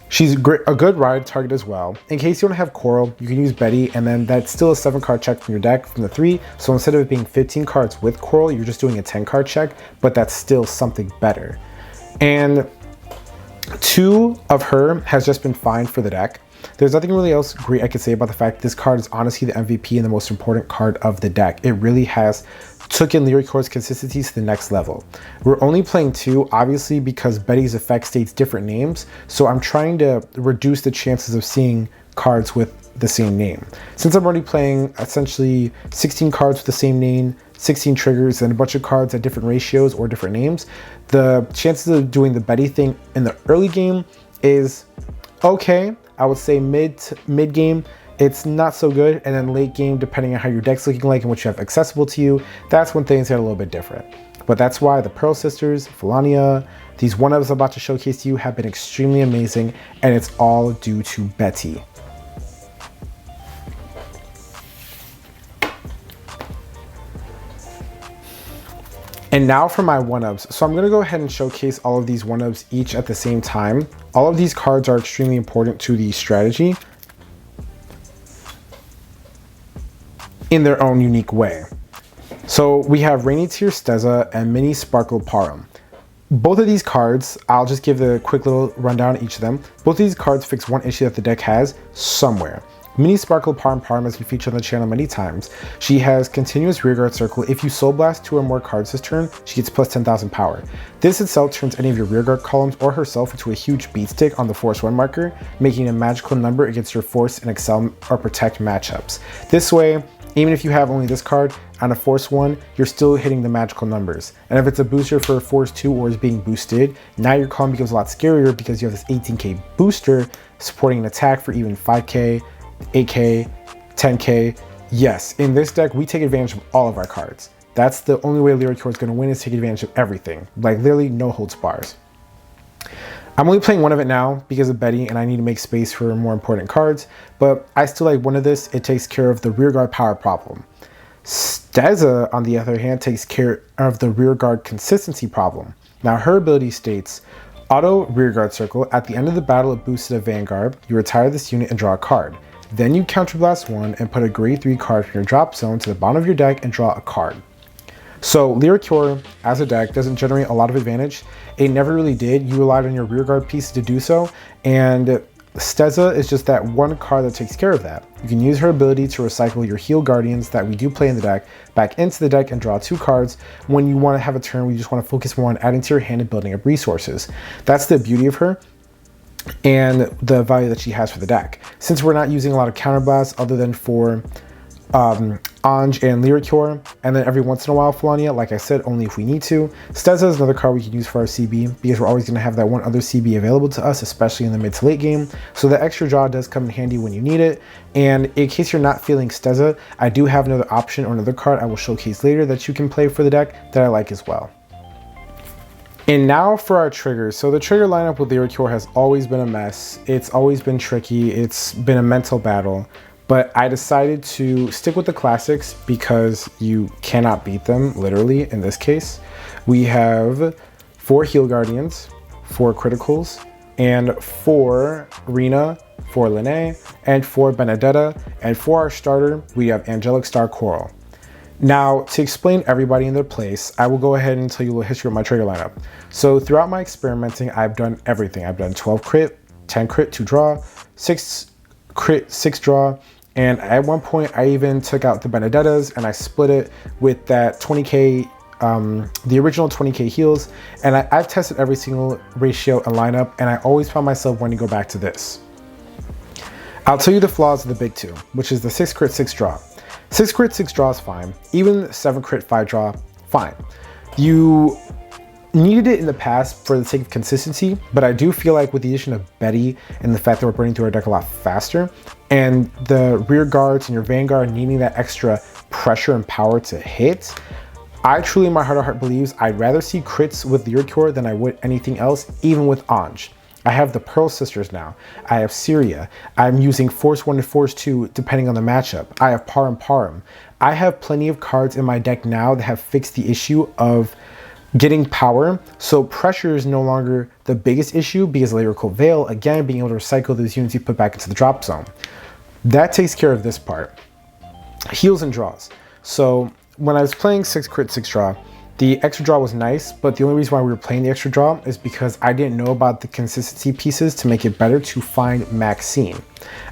She's a good ride target as well. In case you don't have Coral, you can use Bettie, and then that's still a 7 card check from your deck from the 3. So instead of it being 15 cards with Coral, you're just doing a 10 card check, but that's still something better. And 2 of her has just been fine for the deck. There's nothing really else great I could say about the fact this card is honestly the MVP and the most important card of the deck. It really has took in Lyriqour's consistency to the next level. We're only playing 2, obviously, because Bettie's effect states different names, so I'm trying to reduce the chances of seeing cards with the same name. Since I'm already playing essentially 16 cards with the same name, 16 triggers, and a bunch of cards at different ratios or different names, the chances of doing the Bettie thing in the early game is okay. I would say mid game, it's not so good, and then late game, depending on how your deck's looking like and what you have accessible to you, that's when things get a little bit different. But that's why the Pearl Sisters, Felania, these 1-ofs I'm about to showcase to you have been extremely amazing, and it's all due to Bettie. And now for my 1-ups. So I'm going to go ahead and showcase all of these 1-ups each at the same time. All of these cards are extremely important to the strategy in their own unique way. So we have Rainy Tear Stezza and Mini Sparkle Parum. Both of these cards, I'll just give a quick little rundown on each of them. Both of these cards fix one issue that the deck has somewhere. Mini Sparkle Parum has been featured on the channel many times. She has continuous rearguard circle. If you soul blast 2 or more cards this turn, she gets plus 10,000 power. This itself turns any of your rearguard columns or herself into a huge beat stick on the Force 1 marker, making a magical number against your Force and Excel or Protect matchups. This way, even if you have only this card on a Force 1, you're still hitting the magical numbers. And if it's a booster for a Force 2 or is being boosted, now your column becomes a lot scarier because you have this 18k booster supporting an attack for even 5k, 8k, 10k. Yes, in this deck, we take advantage of all of our cards. That's the only way Lyriqour is going to win, is take advantage of everything. Like literally no holds bars. I'm only playing one of it now because of Bettie and I need to make space for more important cards, but I still like one of this. It takes care of the rearguard power problem. Stezza, on the other hand, takes care of the rearguard consistency problem. Now her ability states, auto rearguard circle, at the end of the battle it boosted a Vanguard, you retire this unit and draw a card. Then you counterblast 1 and put a grade 3 card from your drop zone to the bottom of your deck and draw a card. So Lyriqour as a deck doesn't generate a lot of advantage. It never really did. You relied on your rearguard pieces to do so, and Stezza is just that one card that takes care of that. You can use her ability to recycle your heal guardians that we do play in the deck back into the deck and draw 2 cards when you want to have a turn where you just want to focus more on adding to your hand and building up resources. That's the beauty of her and the value that she has for the deck. Since we're not using a lot of counterblasts other than for Anj and Lyriqour, and then every once in a while Felania, like I said, only if we need to. Stezza is another card we can use for our CB because we're always going to have that one other CB available to us, especially in the mid to late game. So the extra draw does come in handy when you need it. And in case you're not feeling Stezza, I do have another option or another card I will showcase later that you can play for the deck that I like as well. And now for our triggers. So the trigger lineup with Lyriqour has always been a mess. It's always been tricky. It's been a mental battle. But I decided to stick with the classics because you cannot beat them, literally, in this case. We have 4 Heal Guardians, 4 Criticals, and 4 Rina, 4 Lene, and 4 Benedetta, and for our starter, we have Angelic Star Coral. Now, to explain everybody in their place, I will go ahead and tell you a little history of my trigger lineup. So throughout my experimenting, I've done everything. I've done 12 crit, 10 crit, 2 draw, 6 crit, 6 draw, and at one point I even took out the Benedettas and I split it with that 20k, the original 20k heals, and I've tested every single ratio and lineup, and I always found myself wanting to go back to this. I'll tell you the flaws of the big 2, which is the 6 crit, 6 draw. 6 crit, 6 draw is fine. Even 7 crit, 5 draw, fine. You needed it in the past for the sake of consistency, but I do feel like with the addition of Bettie and the fact that we're burning through our deck a lot faster, and the rear guards and your Vanguard needing that extra pressure and power to hit, I truly in my heart of heart believes I'd rather see crits with Lyriqour than I would anything else, even with Anj. I have the Pearl Sisters now. I have Syria. I'm using Force 1 and Force 2 depending on the matchup. I have Parum. I have plenty of cards in my deck now that have fixed the issue of getting power, so pressure is no longer the biggest issue because Lyrical Veil, again, being able to recycle those units you put back into the drop zone. That takes care of this part. Heals and draws. So when I was playing 6 crit, 6 draw, the extra draw was nice, but the only reason why we were playing the extra draw is because I didn't know about the consistency pieces to make it better to find Maxine.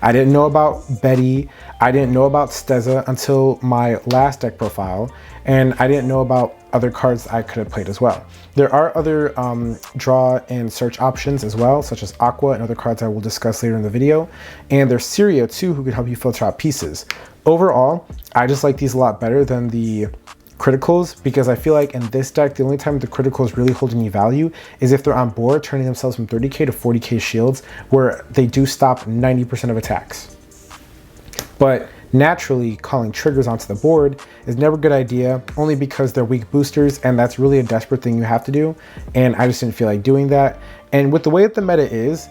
I didn't know about Bettie, I didn't know about Stezza until my last deck profile, and I didn't know about other cards I could have played as well. There are other draw and search options as well, such as Aqua and other cards I will discuss later in the video, and there's Syria too, who can help you filter out pieces. Overall, I just like these a lot better than the criticals because I feel like in this deck, the only time the criticals really hold any value is if they're on board, turning themselves from 30k to 40k shields, where they do stop 90% of attacks. But naturally, calling triggers onto the board is never a good idea, only because they're weak boosters, and that's really a desperate thing you have to do, and I just didn't feel like doing that. And with the way that the meta is,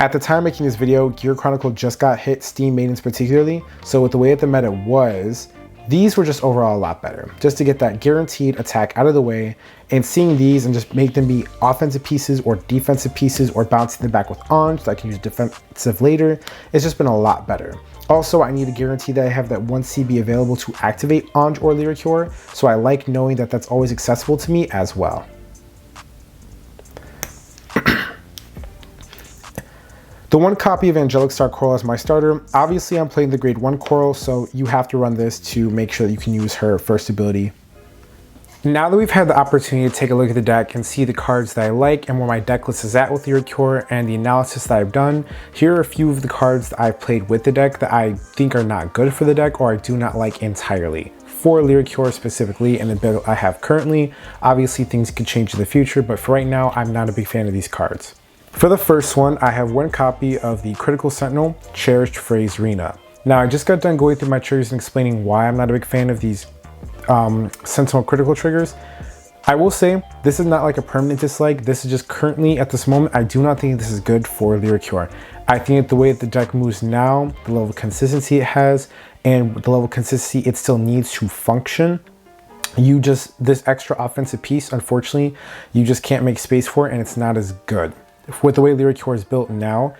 at the time making this video, Gear Chronicle just got hit, Steam Maidens particularly, so with the way that the meta was, these were just overall a lot better. Just to get that guaranteed attack out of the way, and seeing these and just make them be offensive pieces or defensive pieces or bouncing them back with Ange so I can use defensive later, it's just been a lot better. Also, I need to guarantee that I have that 1 CB available to activate Ange or Lyriqour, so I like knowing that that's always accessible to me as well. The 1 copy of Angelic Star Coral as my starter. Obviously, I'm playing the grade 1 Coral, so you have to run this to make sure that you can use her first ability. Now that we've had the opportunity to take a look at the deck and see the cards that I like and where my deck list is at with Lyriqour and the analysis that I've done, here are a few of the cards that I've played with the deck that I think are not good for the deck or I do not like entirely. For Lyriqour specifically and the build I have currently, obviously things could change in the future, but for right now, I'm not a big fan of these cards. For the first one, I have 1 copy of the Critical Sentinel, Cherished Phrase Rina. Now, I just got done going through my triggers and explaining why I'm not a big fan of these Sentinel critical triggers. I will say, this is not like a permanent dislike. This is just currently, at this moment, I do not think this is good for Lyriqour. I think that the way that the deck moves now, the level of consistency it has, and the level of consistency it still needs to function, this extra offensive piece, unfortunately, you just can't make space for it and it's not as good. With the way Lyriqour is built now,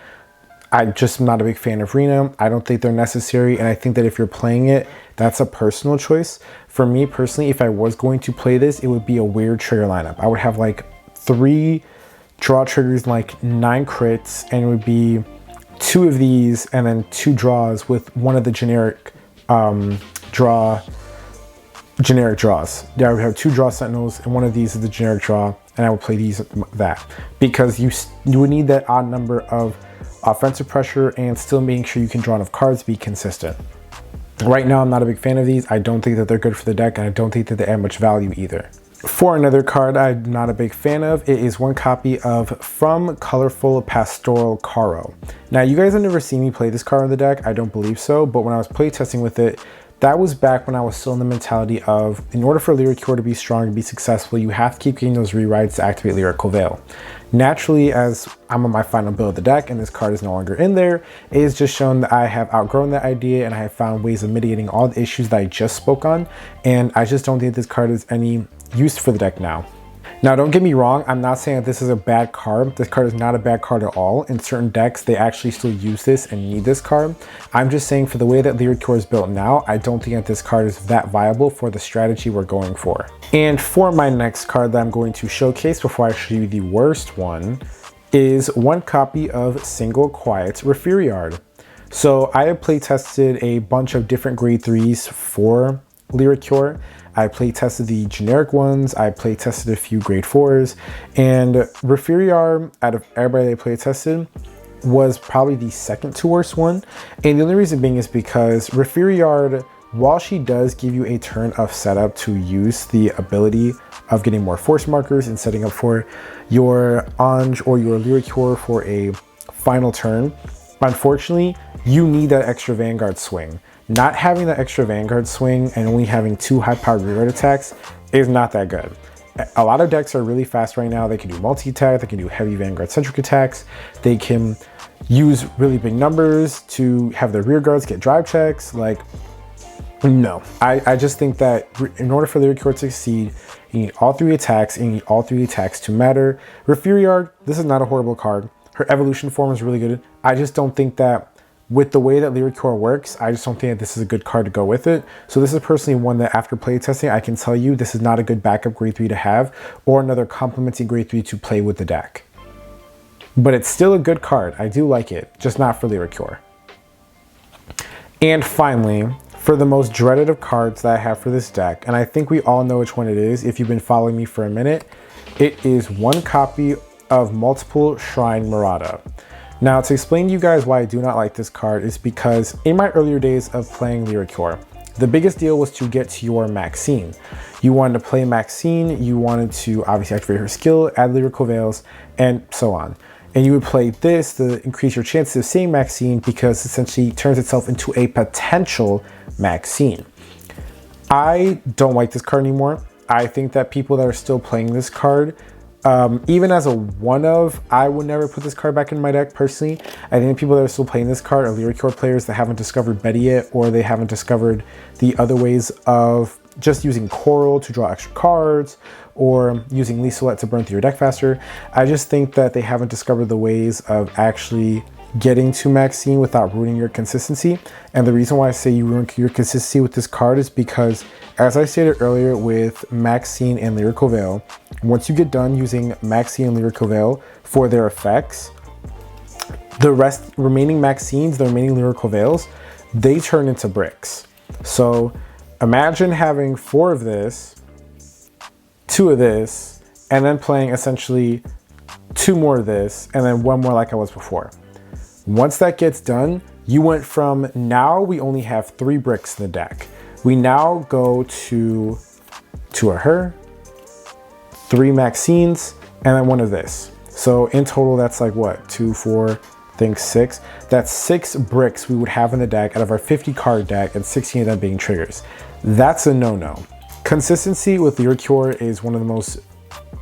I'm just not a big fan of Rina. I don't think they're necessary, and I think that if you're playing it, that's a personal choice. For me personally, if I was going to play this, it would be a weird trigger lineup. I would have like 3 draw triggers, like 9 crits, and it would be 2 of these and then 2 draws with one of the generic draws. Yeah, I would have 2 draw sentinels and one of these is the generic draw, and I would play that because you would need that odd number of offensive pressure and still making sure you can draw enough cards to be consistent. Right now, I'm not a big fan of these. I don't think that they're good for the deck, and I don't think that they add much value either. For another card I'm not a big fan of, it is 1 copy of From Colorful Pastoral Caro. Now, you guys have never seen me play this card on the deck. I don't believe so, but when I was playtesting with it, that was back when I was still in the mentality of, in order for Lyriqour to be strong and be successful, you have to keep getting those rewrites to activate Lyric Coval. Naturally, as I'm on my final build of the deck and this card is no longer in there, it is just shown that I have outgrown that idea and I have found ways of mitigating all the issues that I just spoke on, and I just don't think this card is any use for the deck now. Now, don't get me wrong, I'm not saying that this is a bad card. This card is not a bad card at all. In certain decks, they actually still use this and need this card. I'm just saying for the way that Lyriqour is built now, I don't think that this card is that viable for the strategy we're going for. And for my next card that I'm going to showcase before I show you the worst one is 1 copy of Single Quiet's Refuriard. So I have play tested a bunch of different grade 3s for Lyriqour. I play tested the generic ones, I play tested a few grade 4s, and Refuriard, out of everybody I play tested, was probably the second to worst one. And the only reason being is because Refuriard, while she does give you a turn of setup to use the ability of getting more force markers and setting up for your Ange or your Lyriqour for a final turn, unfortunately, you need that extra Vanguard swing. Not having that extra Vanguard swing and only having 2 high-powered rearguard attacks is not that good. A lot of decks are really fast right now. They can do multi-attack, they can do heavy Vanguard-centric attacks, they can use really big numbers to have their rearguards get drive checks. Like, no. I just think that in order for Lyriqour to succeed, you need all 3 attacks, and you need all 3 attacks to matter. Refuriard, this is not a horrible card. Her evolution form is really good. I just don't think that with the way that Lyriqour works, I just don't think that this is a good card to go with it. So this is personally one that after playtesting, I can tell you this is not a good backup grade 3 to have or another complementing grade 3 to play with the deck. But it's still a good card. I do like it, just not for Lyriqour. And finally, for the most dreaded of cards that I have for this deck, and I think we all know which one it is if you've been following me for a minute, it is 1 copy of Multiple Shrine Murata. Now, to explain to you guys why I do not like this card is because in my earlier days of playing Lyriqour, the biggest deal was to get to your Maxine. You wanted to play Maxine, you wanted to obviously activate her skill, add Lyric Covals, and so on. And you would play this to increase your chances of seeing Maxine because essentially it turns itself into a potential Maxine. I don't like this card anymore. I think that people that are still playing this card Even as a one of, I would never put this card back in my deck personally. I think people that are still playing this card are Lyriqour players that haven't discovered Bettie yet, or they haven't discovered the other ways of just using Coral to draw extra cards, or using Lisolet to burn through your deck faster. I just think that they haven't discovered the ways of actually getting to Maxine without ruining your consistency. And the reason why I say you ruin your consistency with this card is because, as I stated earlier with Maxine and Lyriqour, once you get done using Maxine and Lyriqour for their effects, the remaining Maxines, the remaining Lyriqours, they turn into bricks. So imagine having 4 of this, 2 of this, and then playing essentially 2 more of this, and then 1 more like I was before. Once that gets done, you went from now we only have 3 bricks in the deck. We now go to 2 of her, 3 Maxines, and then 1 of this. So in total, that's like what? 2, 4, I think 6. That's 6 bricks we would have in the deck out of our 50 card deck, and 16 of them being triggers. That's a no-no. Consistency with Lyriqour is one of the most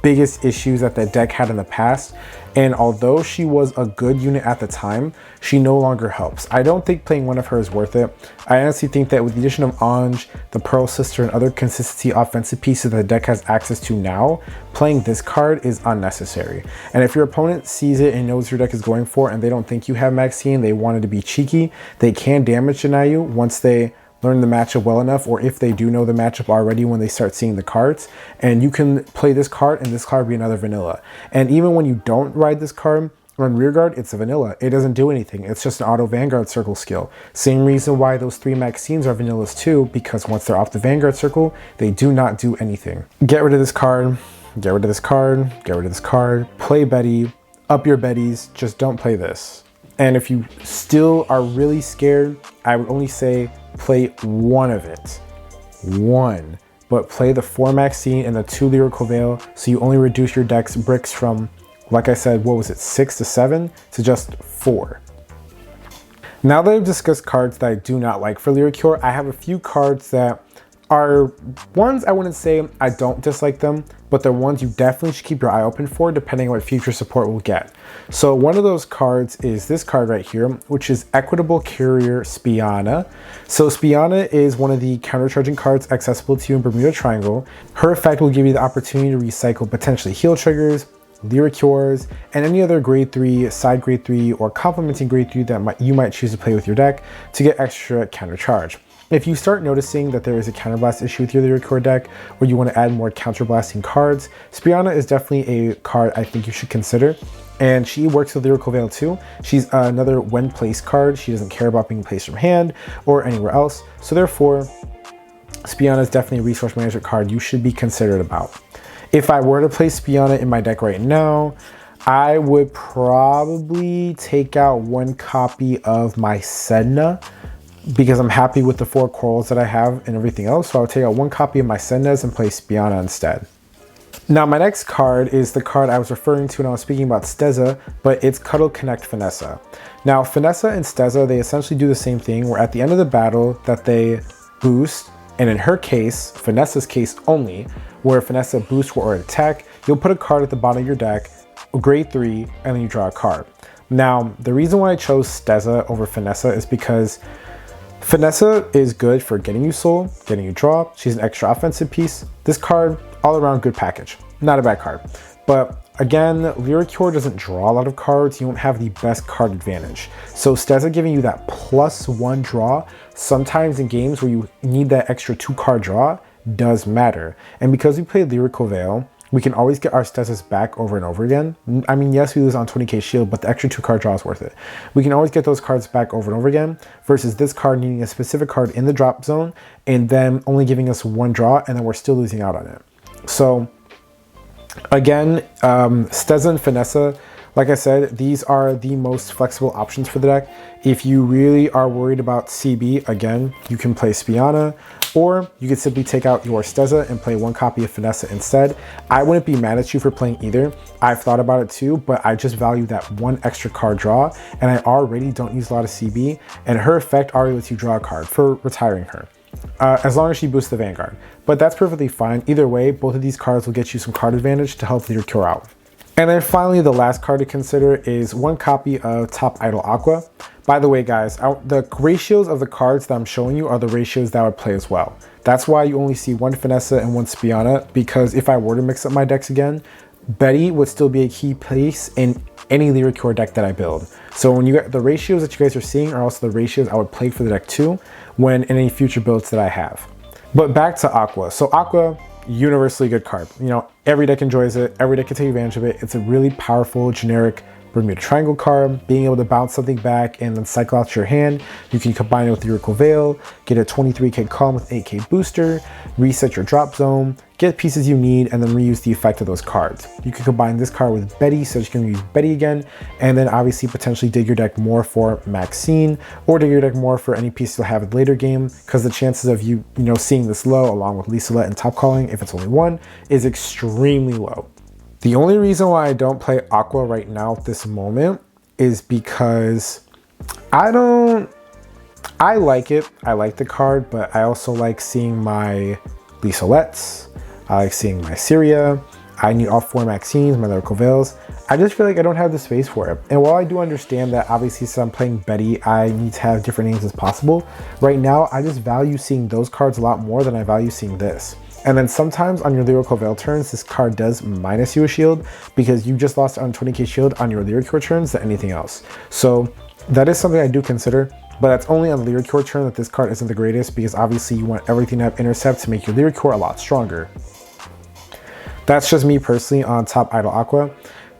biggest issues that deck had in the past, and although she was a good unit at the time, she no longer helps. I don't think playing 1 of her is worth it. I honestly think that with the addition of Anj, the Pearl Sister, and other consistency offensive pieces that the deck has access to now, playing this card is unnecessary. And if your opponent sees it and knows your deck is going for it, and they don't think you have Maxine, they wanted to be cheeky, they can damage deny you once they learn the matchup well enough, or if they do know the matchup already when they start seeing the cards. And you can play this card and this card be another vanilla. And even when you don't ride this card on rearguard, it's a vanilla. It doesn't do anything. It's just an auto Vanguard circle skill. Same reason why those 3 Maxines are vanillas too, because once they're off the Vanguard circle, they do not do anything. Get rid of this card, get rid of this card, get rid of this card, play Bettie, up your Betties, just don't play this. And if you still are really scared, I would only say play 1 of it. 1. But play the 4 Maxine and the 2 Lyriqour, so you only reduce your deck's bricks from, like I said, what was it, 6 to 7 to just 4. Now that I've discussed cards that I do not like for Lyriqour, I have a few cards that are ones I wouldn't say I don't dislike them, but they're ones you definitely should keep your eye open for depending on what future support will get. So one of those cards is this card right here, which is Equitable Carrier Spiana. So Spiana is one of the countercharging cards accessible to you in Bermuda Triangle. Her effect will give you the opportunity to recycle potentially heal triggers, Lyriqours, and any other grade 3, side grade 3, or complementing grade 3 that you might choose to play with your deck to get extra countercharge. If you start noticing that there is a counterblast issue with your Lyriqour deck, or you want to add more counterblasting cards, Spiana is definitely a card I think you should consider. And she works with Lyriqour too. She's another when placed card. She doesn't care about being placed from hand or anywhere else. So therefore, Spiana is definitely a resource management card you should be considered about. If I were to place Spiana in my deck right now, I would probably take out 1 copy of my Sedna, because I'm happy with the 4 corals that I have and everything else. So I'll take out 1 copy of my Sentinels and play Spiana instead. Now my next card is the card I was referring to when I was speaking about Stezza, but it's Cuddle Connect Finessa. Now Finessa and Stezza, they essentially do the same thing, where at the end of the battle that they boost, and in her case, Finessa's case only, where Finessa boosts or attack, you'll put a card at the bottom of your deck, grade 3, and then you draw a card. Now the reason why I chose Stezza over Finessa is because Finessa is good for getting you soul, getting you draw. She's an extra offensive piece. This card, all around good package. Not a bad card. But again, Lyriqour doesn't draw a lot of cards. You don't have the best card advantage. So Stezza giving you that +1 draw, sometimes in games where you need that extra 2 card draw, does matter. And because we played Lyriqour, we can always get our Stezzas back over and over again. I mean, yes, we lose on 20k shield, but the extra 2 card draw is worth it. We can always get those cards back over and over again, versus this card needing a specific card in the drop zone and then only giving us 1 draw, and then we're still losing out on it. So again, Stezza and Finessa, like I said, these are the most flexible options for the deck. If you really are worried about CB, again, you can play Spiana, or you could simply take out your Stezza and play 1 copy of Finessa instead. I wouldn't be mad at you for playing either. I've thought about it too, but I just value that 1 extra card draw, and I already don't use a lot of CB, and her effect already lets you draw a card for retiring her. as long as she boosts the Vanguard. But that's perfectly fine. Either way, both of these cards will get you some card advantage to help Lyriqour out. And then finally, the last card to consider is one copy of Top Idol Aqua. By the way, guys, the ratios of the cards that I'm showing you are the ratios that I would play as well. That's why you only see one Finessa and one Spiana, because if I were to mix up my decks again, Bettie would still be a key piece in any Lyriqour deck that I build. So when you get the ratios that you guys are seeing are also the ratios I would play for the deck too, when in any future builds that I have. But back to Aqua. So Aqua, universally good card. You know, every deck enjoys it, every deck can take advantage of it. It's a really powerful, generic Bermuda Triangle card, being able to bounce something back and then cycle out your hand. You can combine it with your Coval, get a 23k column with 8k booster, reset your drop zone, get pieces you need, and then reuse the effect of those cards. You can combine this card with Bettie so you can use Bettie again, and then obviously potentially dig your deck more for Maxine, or dig your deck more for any piece you'll have in the later game, because the chances of you seeing this low along with Liselet and top calling, if it's only one, is extremely low. The only reason why I don't play Aqua right now at this moment is because I like it. I like the card, but I also like seeing my Liselets. I like seeing my Syria. I need all 4 Maxines, my little Covals. I just feel like I don't have the space for it. And while I do understand that obviously since I'm playing Bettie, I need to have different names as possible, right now I just value seeing those cards a lot more than I value seeing this. And then sometimes on your Lyriqour Coval turns, this card does minus you a shield because you just lost on 20k shield on your Lyriqour turns than anything else. So that is something I do consider, but that's only on the Lyriqour turn that this card isn't the greatest, because obviously you want everything to have intercept to make your Lyriqour a lot stronger. That's just me personally on Top Idol Aqua.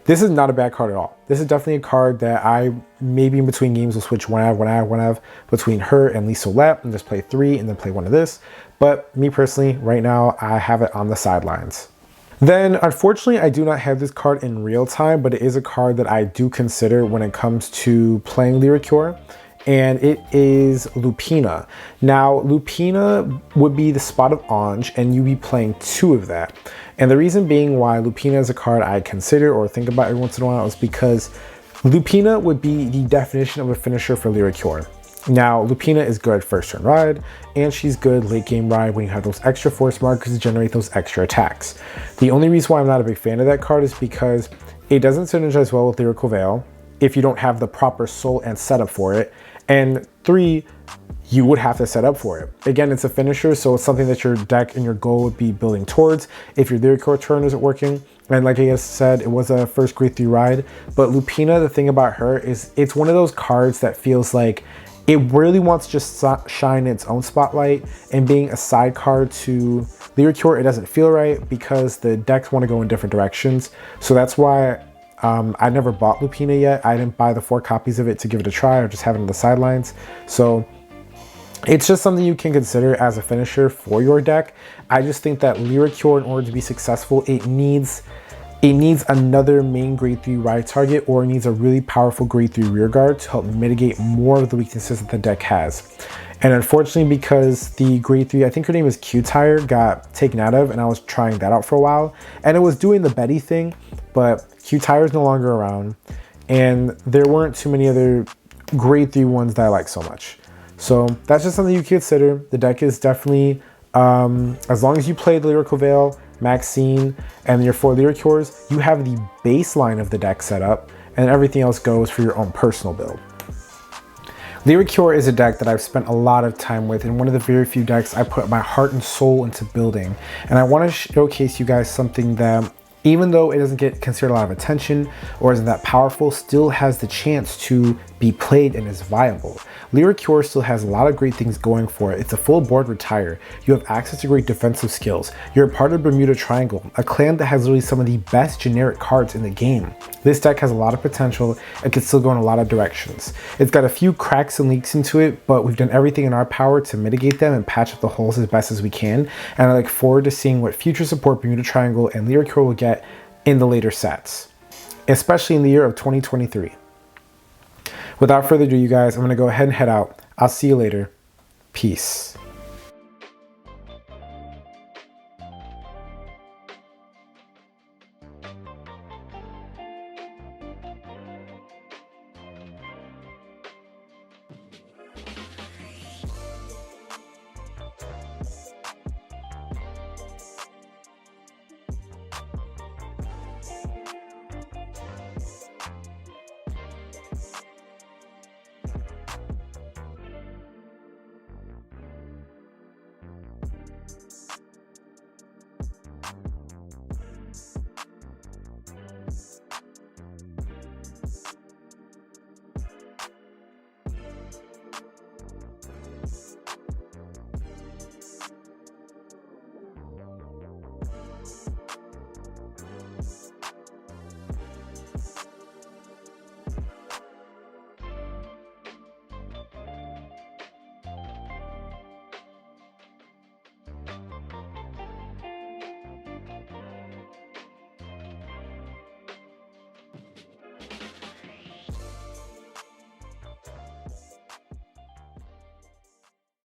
This is not a bad card at all. This is definitely a card that I maybe in between games will switch one out between her and Liselet and just play 3 and then play one of this. But me personally, right now, I have it on the sidelines. Then, unfortunately, I do not have this card in real time, but it is a card that I do consider when it comes to playing Lyriqour, and it is Lupina. Now, Lupina would be the spot of Ange, and you'd be playing 2 of that. And the reason being why Lupina is a card I consider or think about every once in a while is because Lupina would be the definition of a finisher for Lyriqour. Now, Lupina is good first turn ride, and she's good late game ride when you have those extra force markers to generate those extra attacks. The only reason why I'm not a big fan of that card is because it doesn't synergize well with Lyriqour Coval if you don't have the proper soul and setup for it. And 3, you would have to set up for it. Again, it's a finisher, so it's something that your deck and your goal would be building towards if your Lyriqour turn isn't working. And like I just said, it was a first grade 3 ride, but Lupina, the thing about her is it's one of those cards that feels like it really wants to just shine its own spotlight, and being a side card to Lyriqour, it doesn't feel right because the decks want to go in different directions. So that's why I never bought Lupina yet. I didn't buy the 4 copies of it to give it a try or just have it on the sidelines. So it's just something you can consider as a finisher for your deck. I just think that Lyriqour, in order to be successful, it needs another main grade 3 ride target, or it needs a really powerful grade 3 rear guard to help mitigate more of the weaknesses that the deck has. And unfortunately, because the grade 3, I think her name is Q-Tire, got taken out of, and I was trying that out for a while, and it was doing the Bettie thing, but Q-Tire is no longer around, and there weren't too many other grade 3 ones that I like so much. So that's just something you can consider. The deck is definitely, as long as you play the Lyriqour Coval, Maxine, and your 4 Lyriqours, you have the baseline of the deck set up, and everything else goes for your own personal build. Lyriqour is a deck that I've spent a lot of time with, and one of the very few decks I put my heart and soul into building. And I want to showcase you guys something that, even though it doesn't get considered a lot of attention or isn't that powerful, still has the chance to be played and is viable. Lyriqour still has a lot of great things going for it. It's a full board retire. You have access to great defensive skills. You're a part of Bermuda Triangle, a clan that has literally some of the best generic cards in the game. This deck has a lot of potential and can still go in a lot of directions. It's got a few cracks and leaks into it, but we've done everything in our power to mitigate them and patch up the holes as best as we can. And I look forward to seeing what future support Bermuda Triangle and Lyriqour will get in the later sets, especially in the year of 2023. Without further ado, you guys, I'm going to go ahead and head out. I'll see you later. Peace.